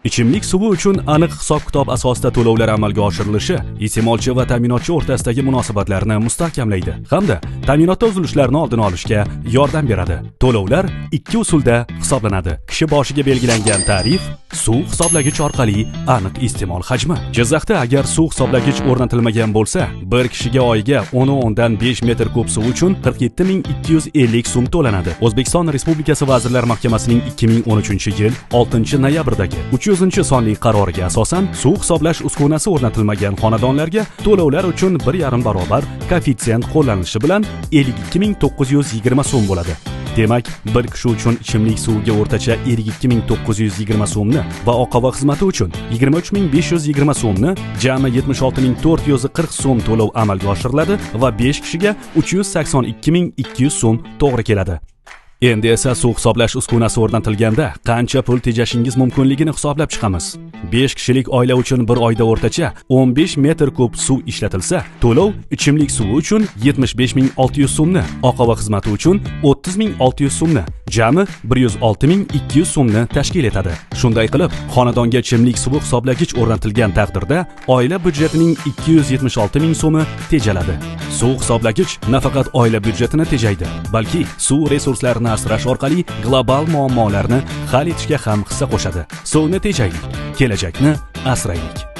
Ichimlik suvi uchun aniq hisob-kitob asosida to'lovlar amalga oshirilishi iste'molchi va ta'minotchi o'rtasidagi munosabatlarni mustahkamlaydi hamda ta'minotda uzilishlarni oldini olishga yordam beradi. To'lovlar ikki usulda hisoblanadi. Kishi boshiga belgilangan tarif, suv hisoblagich orqali aniq iste'mol hajmi. Jizzaxda agar suv hisoblagich o'rnatilmagan bo'lsa, bir kishiga oyiga 10 5 metr kub suv uchun 47250 so'm to'lanadi. O'zbekiston Respublikasi Vazirlar Mahkamasining 2013-yil 6-noyabrdagi 300-sonli qaroriga asosan suv hisoblash uskunasi o'rnatilmagan xonadonlarga to'lovlar uchun 1,5 barobar koeffitsient qo'llanilishi bilan 52920 so'm bo'ladi. Demak, bir kishi uchun ichimlik suviga o'rtacha 52920 so'mni va oqova xizmati uchun 23520 so'mni, jami 76440 so'm to'lov amalga oshiriladi va 5 kishiga 382200 so'm to'g'ri keladi. Endi esa suv hisoblash uskunasi o'rnatilganda qancha pul tejashingiz mumkinligini hisoblab chiqamiz. 5 kishilik oila uchun bir oyda o'rtacha 15 metr kub suv ishlatilsa, to'lov ichimlik suvi uchun 75600 so'mni, oqova xizmati uchun 30600 so'mni, jami 106200 so'mni tashkil etadi. Shunday qilib, xonadonga ichimlik suvi hisoblagich o'rnatilgan taqdirda oila byudjetining 276000 so'mi tejaladi. Suv hisoblagich nafaqat oila byudjetini tejaydi, balki suv resurslarini asrash orqali global muammolarni hal etishga ham hissa qo'shadi. Suvni tejaylik, kelajakni asraylik.